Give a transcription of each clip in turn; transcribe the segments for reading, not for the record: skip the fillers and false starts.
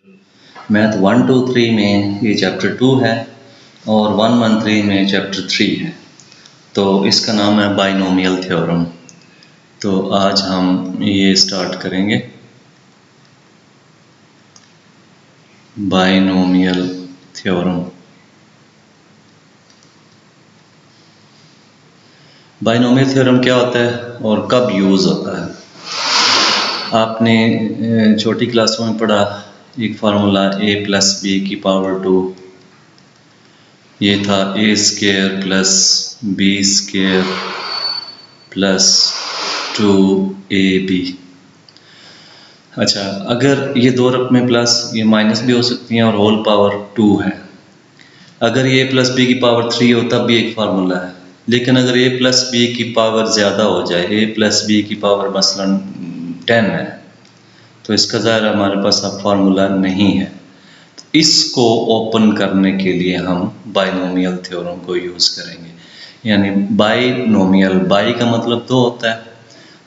Math 1, 2, 3 में ये chapter 2 है और 1, 1, 3 में चैप्टर 3 है। तो इसका नाम है बाइनोमियल थ्योरम। तो आज हम ये स्टार्ट करेंगे। Binomial theorem. बाइनोमियल थ्योरम क्या होता है और कब यूज़ होता है? आपने छोटी क्लासों में पढ़ा एक फार्मूला a + b⁴ ये था a² + b² + 2ab। अच्छा, अगर ये दो रकमें प्लस ये माइनस भी हो सकती हैं और होल पावर 2 है। अगर ये a + b⁴ हो तब भी एक फार्मूला है, लेकिन अगर a + b ज़्यादा हो जाए, a + b मसलन 10 है, तो इसका ज़ाहिर हमारे पास अब फार्मूला नहीं है। इसको ओपन करने के लिए हम बाइनोमियल थ्योरम को यूज़ करेंगे। यानी बाइनोमियल, बाई का मतलब दो होता है,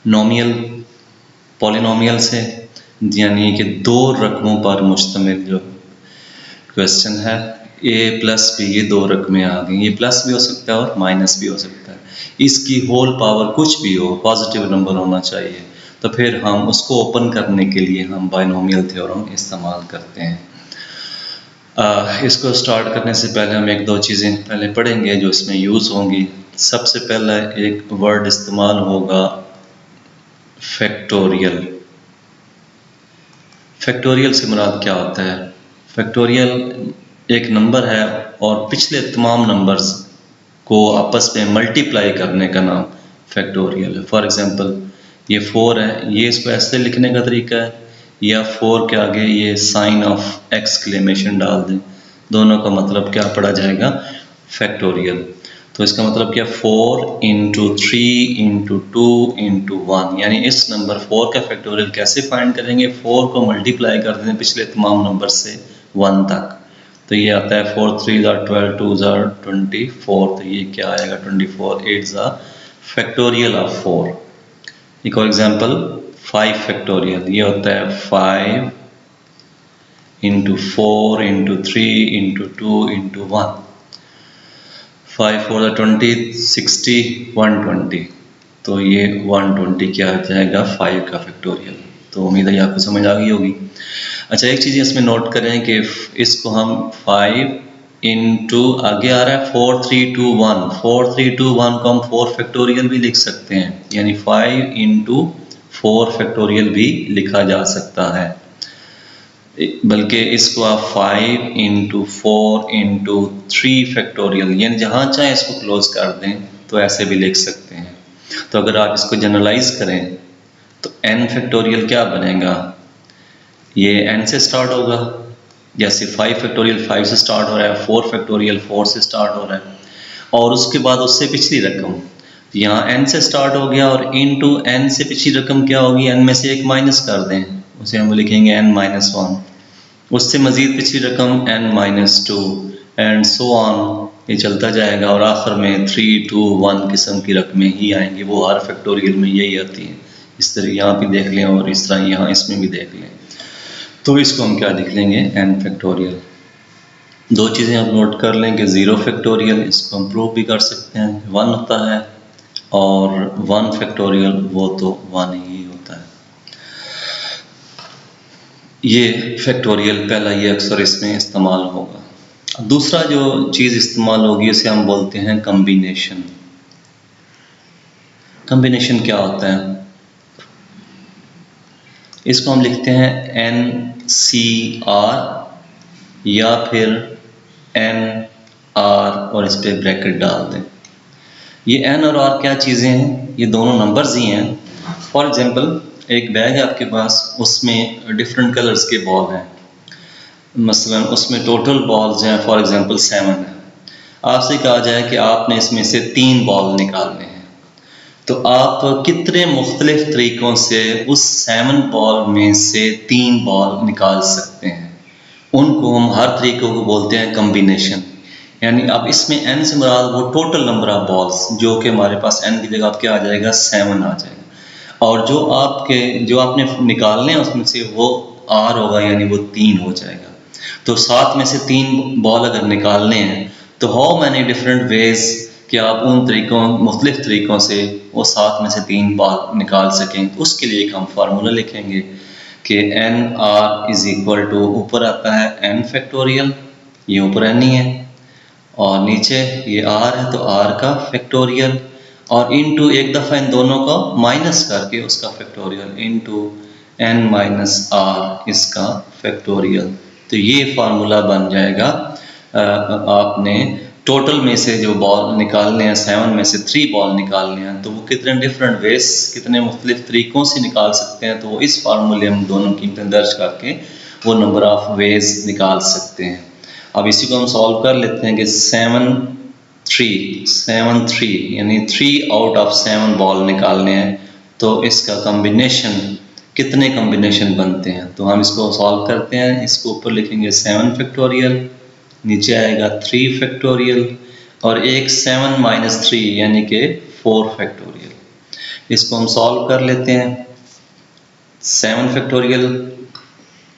नोमियल पॉलिनोमियल से, यानी कि दो रकमों पर मुश्तमिल जो क्वेश्चन है। a + b ये दो रकमें आ गई, ये प्लस भी हो सकता है और माइनस भी हो सकता है। इसकी होल पावर कुछ भी हो, पॉजिटिव नंबर होना चाहिए। तो फिर हम उसको ओपन करने के लिए हम बाइनोमियल थ्योरम इस्तेमाल करते हैं। इसको स्टार्ट करने से पहले हम एक दो चीज़ें पहले पढ़ेंगे जो इसमें यूज़ होंगी। सबसे पहला एक वर्ड इस्तेमाल होगा फैक्टोरियल। फैक्टोरियल से मुराद क्या होता है? फैक्टोरियल एक नंबर है और पिछले तमाम नंबर्स को आपस में मल्टीप्लाई करने का नाम फैक्टोरियल है। फॉर एग्ज़ाम्पल ये 4 है, ये इसको ऐसे लिखने का तरीका है, या 4 के आगे ये साइन ऑफ एक्सक्लेमेशन डाल दें, दोनों का मतलब क्या पड़ा जाएगा? फैक्टोरियल। तो इसका मतलब क्या? 4 × 3 × 2 × 1, यानी इस नंबर 4 का फैक्टोरियल कैसे फाइंड करेंगे? 4 को मल्टीप्लाई कर दें पिछले तमाम नंबर से 1 तक, तो ये आता है 4 × 3 = 12, 2 = 24, तो ये क्या आएगा? 24, 8 = फैक्टोरियल ऑफ 4। एक और एग्जांपल 5 फैक्टोरियल, ये होता है 5 × 4 × 3 × 2 × 1। 5 × 4 = 20, 60, 120, तो ये 120 क्या आ जाएगा? 5 का फैक्टोरियल। तो उम्मीद है आपको समझ आ गई होगी। अच्छा, एक चीज़ इसमें नोट करें कि इसको हम 5 × आगे आ रहा है 4, 3, 2, 1, 4, 3, 2, 1 को हम 4 फैक्टोरियल भी लिख सकते हैं, यानी 5 × 4 फैक्टोरियल भी लिखा जा सकता है। बल्कि इसको आप 5 × 4 × 3 फैक्टोरियल, यानी जहाँ चाहें इसको क्लोज कर दें तो ऐसे भी लिख सकते हैं। तो अगर आप इसको जनरलाइज करें तो n फैक्टोरियल क्या बनेगा? ये n से स्टार्ट होगा, जैसे 5 फैक्टोरियल 5 से स्टार्ट हो रहा है, 4 फैक्टोरियल 4 से स्टार्ट हो रहा है, और उसके बाद उससे पिछली रकम, यहाँ n से स्टार्ट हो गया और इनटू n से पिछली रकम क्या होगी? n में से एक माइनस कर दें, उसे हम लिखेंगे n-1, उससे मज़ीद पिछली रकम n-2 एंड सो ऑन, ये चलता जाएगा और आखिर में 3, 2, 1 किस्म की रकमें ही आएंगी। वो हर फैक्टोरियल में यही आती हैं। इस तरह यहाँ भी देख लें और इस तरह यहाँ इसमें भी देख लें। तो इसको हम क्या लिख लेंगे? n factorial. दो चीज़ें आप नोट कर लें कि 0 फैक्टोरियल, इसको हम प्रूव भी कर सकते हैं, 1 होता है, और 1 फैक्टोरियल वो तो 1 ही होता है। ये फैक्टोरियल पहला, ये अक्सर इसमें इस्तेमाल होगा। दूसरा जो चीज़ इस्तेमाल होगी उसे हम बोलते हैं कम्बिनेशन। कम्बिनेशन क्या होता है? इसको हम लिखते हैं NCR या फिर NR और इस पर ब्रैकेट डाल दें। ये N और R क्या चीज़ें हैं? ये दोनों नंबर्स ही हैं। फॉर एग्जांपल एक बैग है आपके पास, उसमें डिफरेंट कलर्स के बॉल हैं, मसलन उसमें टोटल बॉल्स हैं फॉर एग्जांपल 7 है। आपसे कहा जाए कि आपने इसमें से 3 बॉल निकालने हैं, तो आप कितने मुख्तलिफ तरीक़ों से उस 7 बॉल में से 3 बॉल निकाल सकते हैं? उनको हम हर तरीक़ों को बोलते हैं कम्बिनेशन। यानी अब इसमें n से मुराद वो टोटल नंबर ऑफ बॉल्स, जो कि हमारे पास n की जगह क्या आ जाएगा? 7 आ जाएगा, और जो आपने निकालने हैं उसमें से वो आर होगा यानी वो 3 हो जाएगा। तो 7 में से 3 बॉल अगर निकालने हैं तो हाउ मैनी डिफरेंट वेज कि आप उन मुख्तलिफ तरीक़ों से वो 7 में से 3 बॉल निकाल सकें। उसके लिए एक हम फार्मूला लिखेंगे कि N R is equal to, ऊपर आता है एन फैक्टोरियल, ये ऊपर एन ही है, और नीचे ये आर है तो आर का फैक्टोरियल, और इनटू एक दफ़ा इन दोनों को माइनस करके उसका factorial into N minus R इसका फैक्टोरियल। तो ये फार्मूला बन जाएगा। आपने टोटल में से जो बॉल निकालने हैं, 7 में से 3 बॉल निकालने हैं, तो वो कितने डिफरेंट वेज, कितने मुख्तलिफ तरीक़ों से निकाल सकते हैं, तो वो इस फार्मूले में दोनों कीमतें दर्ज करके वो नंबर ऑफ़ वेज निकाल सकते हैं। अब इसी को हम सॉल्व कर लेते हैं कि 7 3 यानी 3 आउट ऑफ 7 बॉल निकालने हैं, तो इसका कम्बिनेशन कितने कम्बिनेशन बनते हैं। तो हम इसको सॉल्व करते हैं। इसको ऊपर लिखेंगे 7 फैक्टोरियल, नीचे आएगा 3 फैक्टोरियल, और एक 7 माइनस 3 यानी कि 4 फैक्टोरियल। इसको हम सॉल्व कर लेते हैं। 7 फैक्टोरियल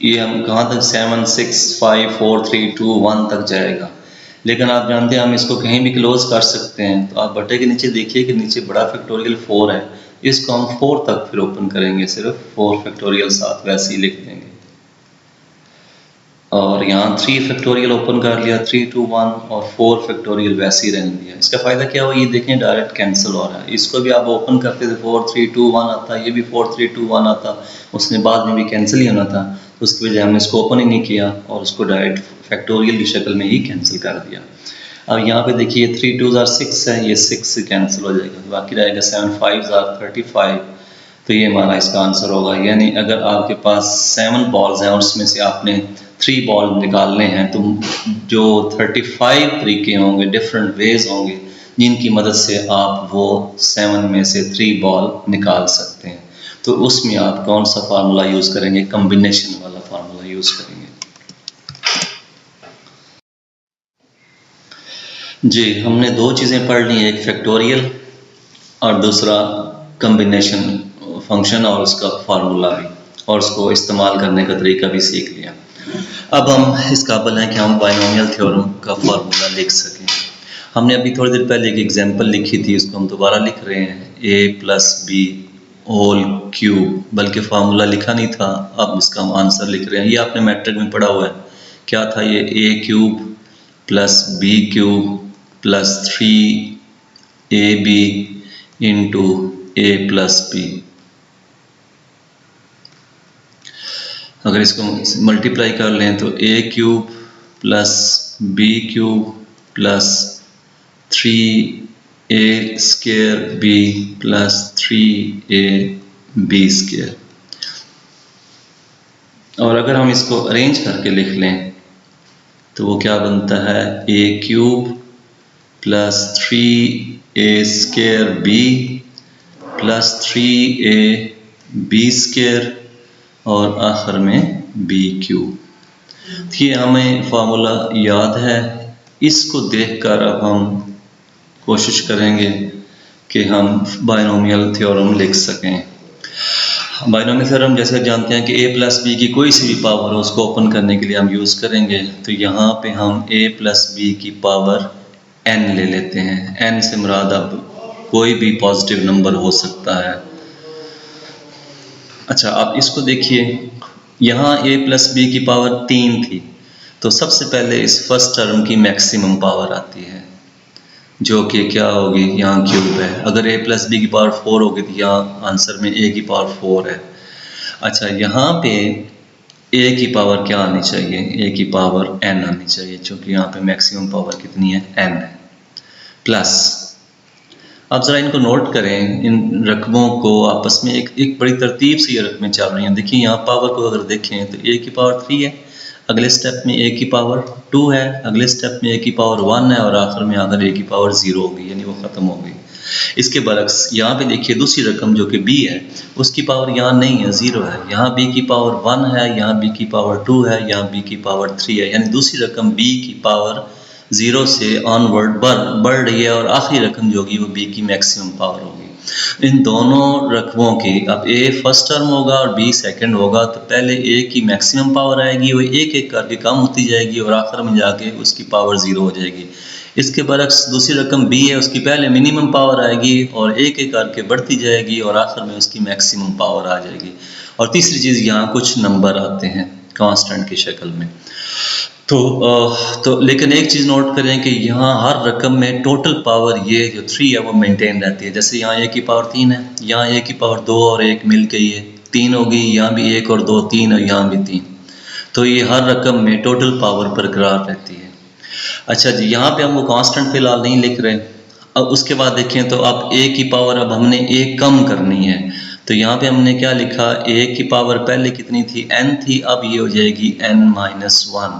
ये हम कहाँ तक, 7 6 5 4 3 2 1 तक जाएगा, लेकिन आप जानते हैं हम इसको कहीं भी क्लोज कर सकते हैं। तो आप बटे के नीचे देखिए कि नीचे बड़ा फैक्टोरियल 4 है, इसको हम 4 तक फिर ओपन करेंगे, सिर्फ 4 फैक्टोरियल साथ वैसे ही लिख देंगे, और यहाँ 3 फैक्टोरियल ओपन कर लिया 3 2 1, और 4 फैक्टोरियल वैसे ही रहने दिया। इसका फ़ायदा क्या हुआ, ये देखें डायरेक्ट कैंसिल हो रहा है। इसको भी आप ओपन करते थे 4 3 2 1 आता, ये भी 4 3 2 1 आता, उसने बाद में भी कैंसिल ही होना था, तो उसकी वजह हमने इसको ओपन ही नहीं किया और उसको डायरेक्ट फैक्टोरियल की शक्ल में ही कैंसिल कर दिया। अब यहाँ पे देखिए 3 2 6 है, ये 6 से कैंसिल हो जाएगा, बाकी रहेगा 7 5 35, तो ये हमारा इसका आंसर होगा। यानी अगर आपके पास 7 बॉल्स हैं और उसमें से आपने 3 बॉल निकालने हैं, तो जो 35 तरीके होंगे, डिफरेंट वेज होंगे जिनकी मदद से आप वो 7 में से 3 बॉल निकाल सकते हैं। तो उसमें आप कौन सा फार्मूला यूज़ करेंगे, कम्बिनेशन वाला फार्मूला यूज़ करेंगे। जी, हमने 2 चीज़ें पढ़ ली, एक फैक्टोरियल और दूसरा कम्बिनेशन फंक्शन और उसका फार्मूला भी, और उसको इस्तेमाल करने का तरीका भी सीख लिया। अब हम इस काबिल हैं कि हम बाइनोमियल थ्योरम का फार्मूला लिख सकें। हमने अभी थोड़ी देर पहले एक एग्जांपल लिखी थी, उसको हम दोबारा लिख रहे हैं, a + b होल क्यूब, बल्कि फार्मूला लिखा नहीं था, अब इसका हम आंसर लिख रहे हैं। ये आपने मैट्रिक में पढ़ा हुआ है, क्या था ये, a³ + b³ + 3ab into a + b। अगर इसको मल्टीप्लाई कर लें तो a³ + b³ + 3a² + 3ab²। और अगर हम इसको अरेंज करके लिख लें तो वो क्या बनता है, a³ + 3a² + 3ab² और आखिर में b³। ये हमें फार्मूला याद है। इसको देखकर अब हम कोशिश करेंगे कि हम बाइनोमियल थ्योरम लिख सकें। बाइनोमियल थ्योरम जैसे जानते हैं कि a + b की कोई सी भी पावर हो, उसको ओपन करने के लिए हम यूज़ करेंगे। तो यहाँ पे हम a + b की पावर n ले लेते हैं। n से मुराद अब कोई भी पॉजिटिव नंबर हो सकता है। अच्छा, आप इसको देखिए, यहाँ a + b की पावर 3 थी, तो सबसे पहले इस फर्स्ट टर्म की मैक्सिमम पावर आती है, जो कि क्या होगी, यहाँ क्यूब है। अगर a + b की पावर 4 होगी तो यहाँ आंसर में a की पावर 4 है। अच्छा, यहाँ पे a की पावर क्या आनी चाहिए, a की पावर n आनी चाहिए, क्योंकि यहाँ पे मैक्सिमम पावर कितनी है, n है। प्लस, आप ज़रा इनको नोट करें, इन रकमों को आपस में एक बड़ी तरतीब से ये रकमें चल रही हैं। देखिए यहाँ पावर को अगर देखें तो a की पावर 3 है, अगले स्टेप में a की पावर 2 है, अगले स्टेप में a की पावर 1 है, और आखिर में आकर a की पावर 0 होगी, यानी वो ख़त्म हो गई। इसके बरक्स यहाँ पे देखिए दूसरी रकम जो कि b है, उसकी पावर यहाँ नहीं है, 0 है। यहाँ b की पावर 1 है, यहाँ b की पावर 2 है, यहाँ b की पावर 3 है, यानी दूसरी रकम b की पावर 0 से ऑनवर्ड बढ़ रही है, और आखिरी रकम जो होगी वो b की मैक्सिमम पावर होगी। इन दोनों रकमों की अब ए फर्स्ट टर्म होगा और बी सेकंड होगा, तो पहले ए की मैक्सिमम पावर आएगी, वो एक एक करके कम होती जाएगी और आखिर में जाके उसकी पावर ज़ीरो हो जाएगी। इसके बरक्स दूसरी रकम बी है, उसकी पहले मिनिमम पावर आएगी और एक एक करके बढ़ती जाएगी और आखिर में उसकी मैक्सिमम पावर आ जाएगी। और तीसरी चीज़, यहाँ कुछ नंबर आते हैं कांस्टेंट की शक्ल में। तो लेकिन एक चीज़ नोट करें कि यहाँ हर रकम में टोटल पावर ये जो 3 है वो मेंटेन रहती है। जैसे यहाँ ए की पावर 3 है, यहाँ ए की पावर 2 और 1 मिल के ये 3 होगी, यहाँ भी 1 और 2 3 और यहाँ भी 3। तो ये हर रकम में टोटल पावर बरकरार रहती है। अच्छा जी, यहाँ पे हम वो कांस्टेंट फिलहाल नहीं लिख रहे। अब उसके बाद देखें तो अब ए की पावर अब हमने एक कम करनी है, तो यहाँ पे हमने क्या लिखा, ए की पावर पहले कितनी थी, n थी, अब ये हो जाएगी n-1।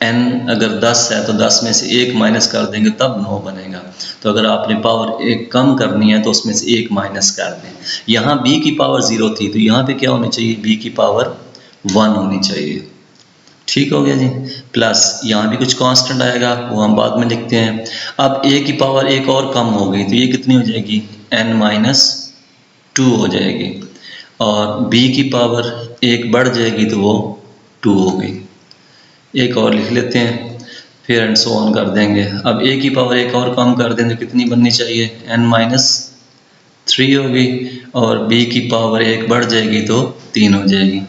n अगर 10 है तो 10 में से 1 माइनस कर देंगे तब 9 बनेगा। तो अगर आपने पावर एक कम करनी है तो उसमें से 1 माइनस कर दें। यहाँ b की पावर 0 थी, तो यहाँ पे क्या होनी चाहिए, b की पावर 1 होनी चाहिए। ठीक हो गया जी। प्लस यहाँ भी कुछ कांस्टेंट आएगा, वो हम बाद में लिखते हैं। अब a की पावर एक और कम हो गई, तो ये कितनी हो जाएगी, n-2 हो जाएगी। और b की पावर एक बढ़ जाएगी तो वो 2 हो गई। एक और लिख लेते हैं, फिर एंड सो ऑन कर देंगे। अब a की पावर एक और कम कर दें तो कितनी बननी चाहिए, n-3 होगी, और b की पावर एक बढ़ जाएगी तो 3 हो जाएगी,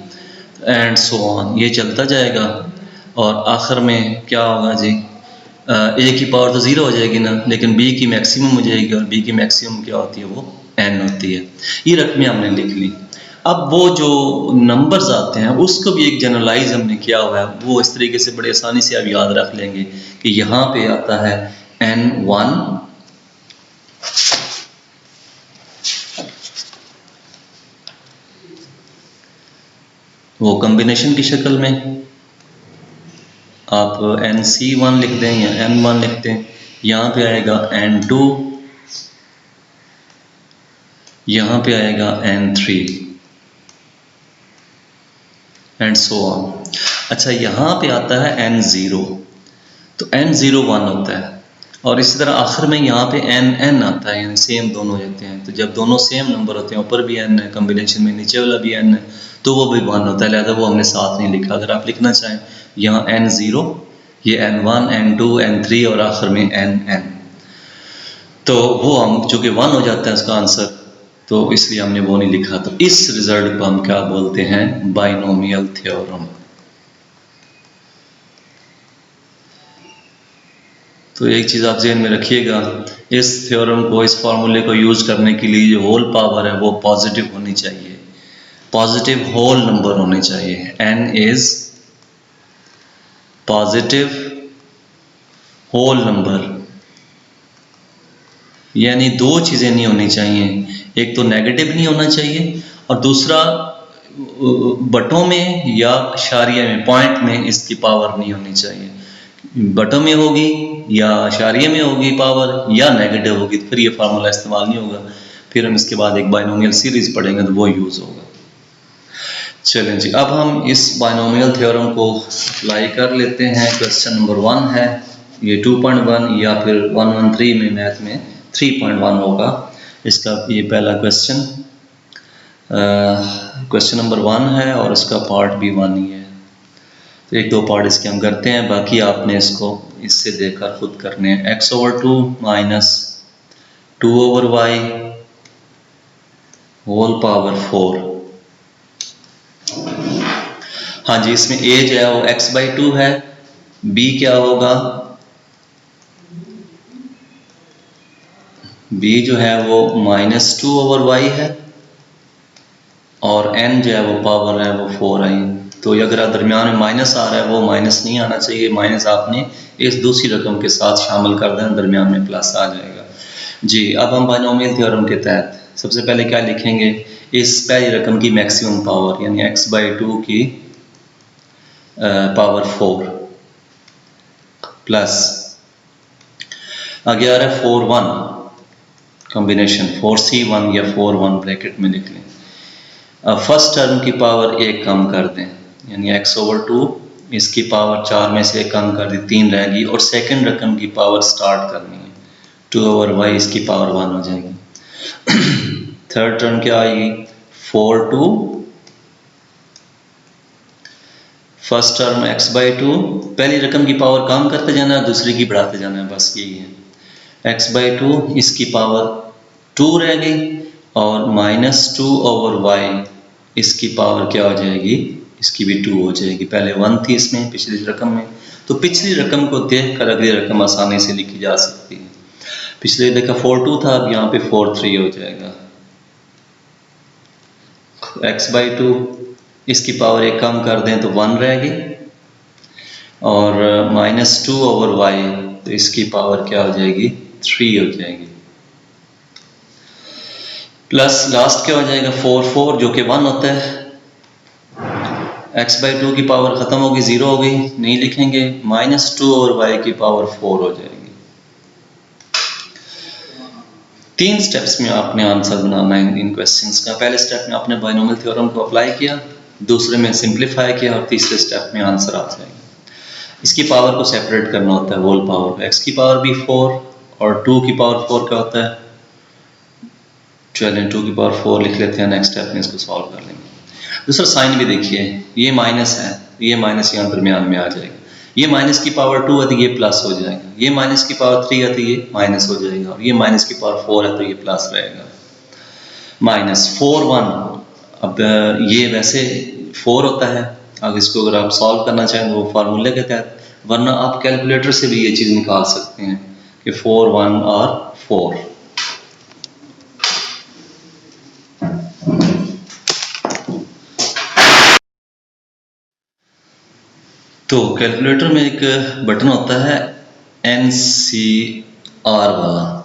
एंड सो ऑन, ये चलता जाएगा। और आखिर में क्या होगा जी, a की पावर तो 0 हो जाएगी ना, लेकिन b की मैक्सिमम हो जाएगी, और b की मैक्सिमम क्या होती है, वो n होती है। ये रकमें हमने लिख ली। अब वो जो नंबर्स आते हैं उसको भी एक जनरलाइज हमने किया हुआ है, वो इस तरीके से बड़े आसानी से आप याद रख लेंगे कि यहाँ पे आता है n1, वो कॉम्बिनेशन की शक्ल में आप nc1 लिख दें या n1 लिख दें। यहाँ पे आएगा n2, यहाँ पे आएगा n3 एंड सो ऑन। अच्छा, यहाँ पे आता है n0, तो n0 1 होता है, और इसी तरह आखिर में यहाँ पे n आता है, यानी सेम दोनों होते हैं। तो जब दोनों सेम नंबर होते हैं, ऊपर भी n है कॉम्बिनेशन में, नीचे वाला भी n है, तो वो भी 1 होता है, लिहाजा वो हमने साथ नहीं लिखा। अगर आप लिखना चाहें यहाँ n0, ये n1, n2, n3 और आखिर में nn, तो वो हम चूँकि 1 हो जाता है उसका आंसर, तो इसलिए हमने वो नहीं लिखा। तो इस रिजल्ट को हम क्या बोलते हैं, बाइनोमियल थ्योरम। तो एक चीज़ आप ज़हन में रखिएगा, इस थ्योरम को, इस फार्मूले को यूज़ करने के लिए जो होल पावर है वो पॉजिटिव होनी चाहिए, पॉजिटिव होल नंबर होने चाहिए। n is positive whole number, यानी दो चीज़ें नहीं होनी चाहिए, एक तो नेगेटिव नहीं होना चाहिए और दूसरा बटों में या शारिया में, पॉइंट में इसकी पावर नहीं होनी चाहिए। बटों में होगी या शारिया में होगी पावर, या नेगेटिव होगी, तो फिर ये फार्मूला इस्तेमाल नहीं होगा। फिर हम इसके बाद एक बाइनोमियल सीरीज पढ़ेंगे तो वो यूज़ होगा। चलें जी, अब हम इस बाइनोमियल थ्योरम को अप्लाई कर लेते हैं। क्वेश्चन नंबर 1 है, ये 2.1 या फिर 113 में, मैथ में 3.1 होगा इसका। ये पहला क्वेश्चन, क्वेश्चन नंबर 1 है और इसका पार्ट भी 1 ही है। तो एक दो पार्ट इसके हम करते हैं, बाकी आपने इसको इससे देखकर खुद करने हैं। x/2 minus 2/y whole power 4। हाँ जी, इसमें a जो है वो x/2 है, b क्या होगा, b जो है वो -2/y है, और n जो है वो पावर है वो 4 आई। तो अगर दरमियान में माइनस आ रहा है, वो माइनस नहीं आना चाहिए, माइनस आपने इस दूसरी रकम के साथ शामिल कर देना, दरमियान में प्लस आ जाएगा जी। अब हम बाइनोमियल थ्योरम के तहत सबसे पहले क्या लिखेंगे, इस पहली रकम की मैक्सिमम पावर यानी x/2 की पावर 4 प्लस आगे आ रहा है 4-1 कॉम्बिनेशन, 4c1 या 4-1 ब्रैकेट में लिख लें। अब फर्स्ट टर्म की पावर एक कम कर दें, यानी x/2, इसकी पावर 4 में से एक कम कर दी, 3 रहेगी, और सेकंड रकम की पावर स्टार्ट करनी है, 2/y, इसकी पावर 1 हो जाएगी। थर्ड टर्म क्या आएगी 4/2, फर्स्ट टर्म x/2, पहली रकम की पावर कम करते जाना है, दूसरी की बढ़ाते जाना है, बस यही है। x/2 इसकी पावर 2 रह गई और -2/y इसकी पावर क्या हो जाएगी, इसकी भी 2 हो जाएगी। पहले 1 थी इसमें पिछली रकम में, तो पिछली रकम को देख कर अगली रकम आसानी से लिखी जा सकती है। पिछले देखा 4/2 था, अब यहाँ पे 4/3 हो जाएगा। x/2 इसकी पावर एक कम कर दें तो 1 रहेगी और -2/y तो इसकी पावर क्या हो जाएगी 3 हो जाएगी। प्लस लास्ट क्या हो जाएगा 4/4 जो कि 1 होता है। x/2 की पावर ख़त्म होगी, 0 हो गई, नहीं लिखेंगे। -2/y की पावर 4 हो जाएगी। 3 स्टेप्स में आपने आंसर बनाना है इन क्वेश्चंस का। पहले स्टेप में आपने बायनोमियल थ्योरम को अप्लाई किया, दूसरे में सिंप्लीफाई किया और तीसरे स्टेप में आंसर आ जाएगा। इसकी पावर को सेपरेट करना होता है, होल पावर। x की पावर भी 4 और 2 की पावर 4 क्या होता है, चलें 2 की पावर 4 लिख लेते हैं, नेक्स्ट स्टेप में इसको सॉल्व कर लेंगे। दूसरा साइन भी देखिए, ये माइनस है, ये माइनस यहाँ दरमियान में आ जाएगा। ये माइनस की पावर 2 है तो ये प्लस हो जाएगा, ये माइनस की पावर 3 है तो ये माइनस हो जाएगा, और ये माइनस की पावर 4 है तो ये प्लस रहेगा। -4/1, अब ये वैसे 4 होता है, अब इसको अगर आप सॉल्व करना चाहें वो फार्मूले के तहत, वरना आप कैलकुलेटर से भी ये चीज़ निकाल सकते हैं कि 4/1 और 4। तो कैलकुलेटर में एक बटन होता है NCR वाला,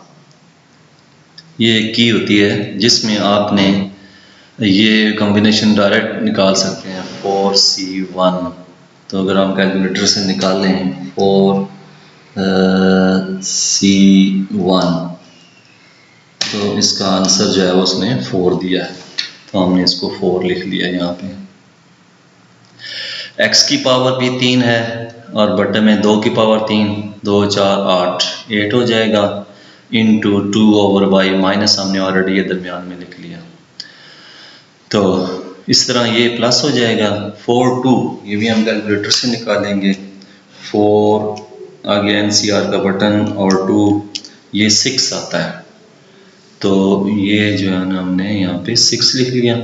ये एक की होती है जिसमें आपने ये कॉम्बिनेशन डायरेक्ट निकाल सकते हैं 4C1। तो अगर हम कैलकुलेटर से निकालें 4C1 तो इसका आंसर जो है उसने 4 दिया है, तो हमने इसको 4 लिख लिया यहाँ पे। x की पावर भी 3 है और बटे में 2 की पावर 3, 2 4 8 हो जाएगा, इंटू 2/y माइनस हमने ऑलरेडी ये दरमियान में लिख लिया। तो इस तरह ये प्लस हो जाएगा 4/2, ये भी हम कैलकुलेटर से निकालेंगे। 4 आगे NCR का बटन और 2 ये 6 आता है, तो ये जो है ना हमने यहाँ पे 6 लिख लिया।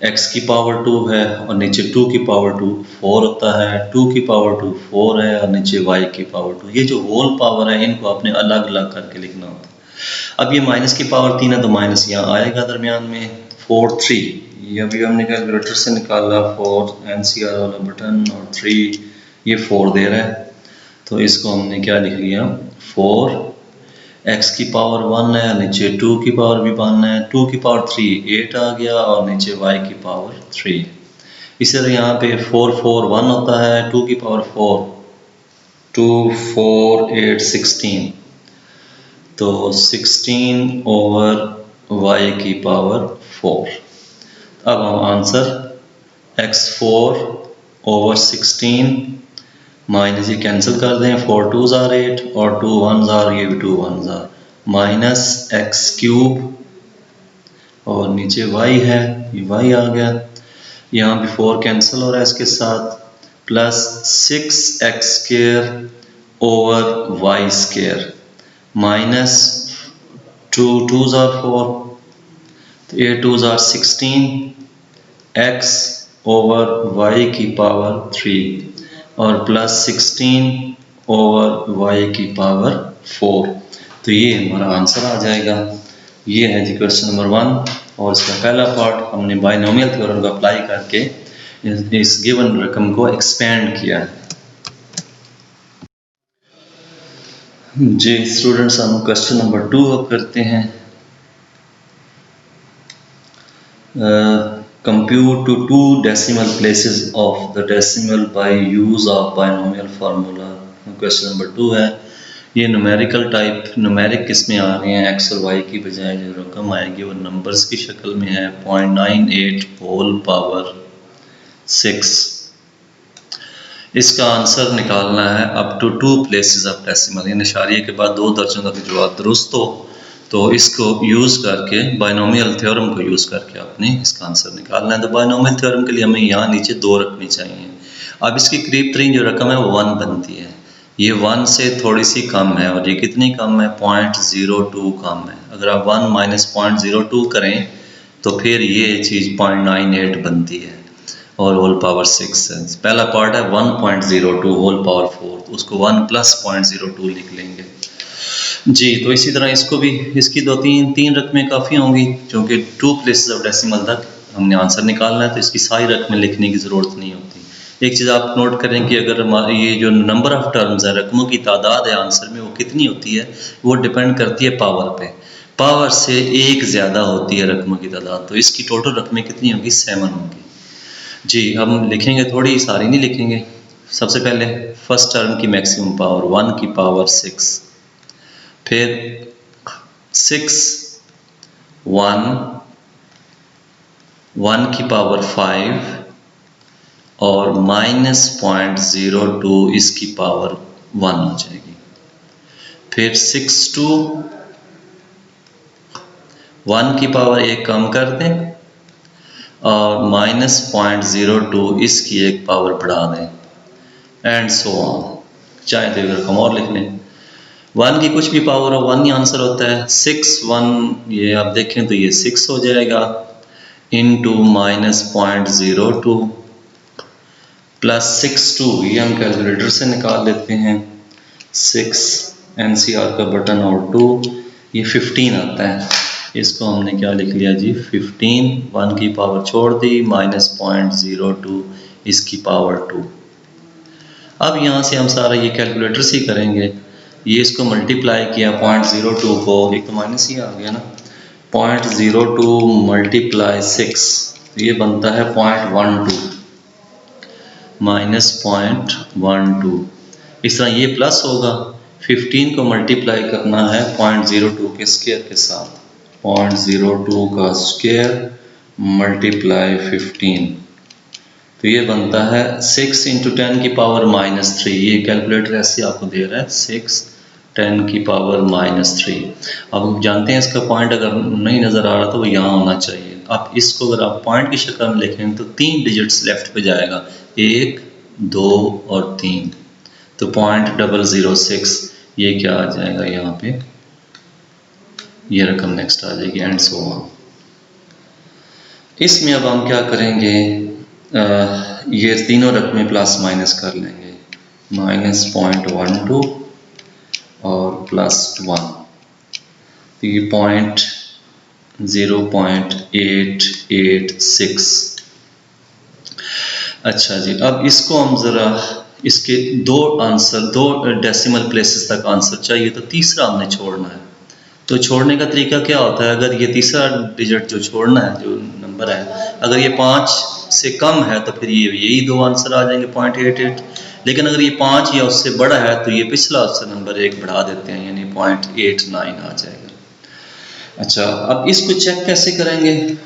x की पावर 2 है और नीचे 2 की पावर 2 4 होता है, 2 की पावर 2 4 है और नीचे y की पावर 2। ये जो होल पावर है इनको आपने अलग अलग करके लिखना होता है। अब ये माइनस की पावर 3 है तो माइनस यहाँ आएगा दरमियान में। 4/3 ये अभी हमने कैलकुलेटर से निकाला, 4 NCR वाला बटन और 3 ये 4 दे रहा है, तो इसको हमने क्या लिख लिया 4। x की पावर 1 है, नीचे 2 की पावर भी 1 है, 2 की पावर 3 8 आ गया और नीचे y की पावर 3। इसी तरह यहाँ पे 4 4 1 होता है, 2 की पावर 4 2 4 8 16, तो 16/y की पावर 4। अब हम आंसर x4/16 माइनस ये कैंसिल कर दें, 4 2s are 8 और 2 1s are, ये भी 2 1s are, माइनस x³ और नीचे y है, ये y आ गया, यहाँ भी 4 कैंसिल हो रहा है इसके साथ, plus 6x² minus 2 2s are 4, तो 8 2s are 16 x/y की पावर 3 और प्लस 16/y की पावर 4। तो ये हमारा आंसर आ जाएगा। ये है जी क्वेश्चन नंबर 1 और इसका पहला पार्ट हमने बायनोमियल थ्योरम को अप्लाई करके इस गिवन रकम को एक्सपेंड किया है। जी स्टूडेंट्स, हम क्वेश्चन नंबर 2 अब करते हैं। Compute to 2 decimal places of the decimal by use of binomial formula। Question number 2 है, ये न्यूमेरिकल टाइप, न्यूमेरिक किस में आ रहे हैं, x और y की बजाय जो रकम आएगी वो नंबर्स की शक्ल में है, 0.98 होल पावर 6। इसका आंसर निकालना है up to 2 places of decimal, यानी इशारिये के बाद 2 दर्जों तक जवाब दुरुस्त हो तो इसको यूज़ करके बायनोमियल थ्योरम को यूज़ करके आपने इसका आंसर निकालना है। तो बायनोमियल थ्योरम के लिए हमें यहाँ नीचे 2 रकमें चाहिए। अब इसकी करीब तरीन जो रकम है वो 1 बनती है। ये 1 से थोड़ी सी कम है और ये कितनी कम है, 0.02 कम है। अगर आप 1 माइनस 0.02 करें तो फिर ये चीज़ 0.98 बनती है और होल पावर 6 है। पहला पार्ट है 1.02 होल पावर 4, तो उसको 1 प्लस 0.02 लिख लेंगे जी। तो इसी तरह इसको भी, इसकी तीन रकमें काफ़ी होंगी क्योंकि 2 प्लेसेस ऑफ डेसिमल तक हमने आंसर निकालना है, तो इसकी सारी रकमें लिखने की ज़रूरत नहीं होती। एक चीज़ आप नोट करें कि अगर ये जो नंबर ऑफ़ टर्म्स है, रकमों की तादाद है आंसर में, वो कितनी होती है, वो डिपेंड करती है पावर पे। पावर से 1 ज़्यादा होती है रकमों की तादाद, तो इसकी टोटल रकमें कितनी होंगी, 7 होंगी जी। हम लिखेंगे, थोड़ी सारी नहीं लिखेंगे। सबसे पहले फर्स्ट टर्म की मैक्सिमम पावर 1 की पावर 6, फिर 6 1 की पावर 5 और -0.02 इसकी पावर 1 हो जाएगी। फिर 6 2 1 की पावर 1 कम कर दें और -0.02 इसकी एक पावर बढ़ा दें एंड सो ऑन। चाहे तो रकम और लिख लें, 1 की कुछ भी पावर हो 1 ही आंसर होता है। 6 1 ये आप देखें तो ये 6 हो जाएगा इंटू -0.02 प्लस 6 2, ये हम कैलकुलेटर से निकाल लेते हैं। 6 NCR का बटन और 2, ये 15 आता है। इसको हमने क्या लिख लिया जी, 15। 1 की पावर छोड़ दी, -0.02 इसकी पावर 2। अब यहाँ से हम सारा ये कैलकुलेटर से ही करेंगे। ये इसको मल्टीप्लाई किया 0.02 को, एक तो माइनस ही आ गया ना, 0.02 मल्टीप्लाई 6, ये बनता है 0.12 माइनस 0.12। इस तरह ये प्लस होगा। 15 को मल्टीप्लाई करना है 0.02 के स्क्वायर के साथ, 0.02 का स्क्वायर मल्टीप्लाई 15, तो ये बनता है 6 इंटू 10 की पावर -3। ये कैलकुलेटर ऐसे आपको दे रहा है 6 10 की पावर -3। अब आप जानते हैं इसका पॉइंट अगर नहीं नज़र आ रहा तो वो यहाँ होना चाहिए। अब इसको अगर आप पॉइंट की शक्ल में लिखें तो 3 डिजिट्स लेफ्ट पे जाएगा, 1 2 और 3, तो 0.006 ये क्या आ जाएगा यहाँ पे, ये रकम नेक्स्ट आ जाएगी एंड सो ऑन। इसमें अब हम क्या करेंगे, ये तीनों रकमें प्लस माइनस कर लेंगे, -0.12 और +1, तो ये 0.886। अच्छा जी, अब इसको हम ज़रा इसके दो डेसिमल प्लेसेस तक आंसर चाहिए, तो तीसरा हमने छोड़ना है। तो छोड़ने का तरीका क्या होता है, अगर ये तीसरा डिजिट जो छोड़ना है, जो नंबर है, अगर ये 5 से कम है तो फिर ये यही 2 आंसर आ जाएंगे 0.88। लेकिन अगर ये 5 या उससे बड़ा है तो ये पिछला उससे नंबर 1 बढ़ा देते हैं, यानी 0.89 आ जाएगा। अच्छा, अब इसको चेक कैसे करेंगे,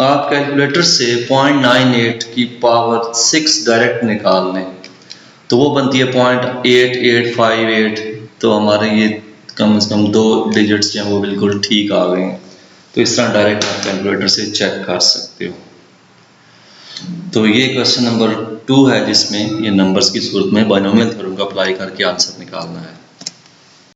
आप कैलकुलेटर से 0.98 की पावर 6 डायरेक्ट निकाल लें तो वो बनती है 0.8858। तो हमारे ये कम से कम 2 डिजिट्स जो हैं वो बिल्कुल ठीक आ गए हैं। तो इस तरह डायरेक्ट आप कैलकुलेटर से चेक कर सकते हो। तो ये क्वेश्चन नंबर 2 है जिसमें ये नंबर्स की सूरत में बायनोमियल थ्योरम को अप्लाई करके आंसर निकालना है।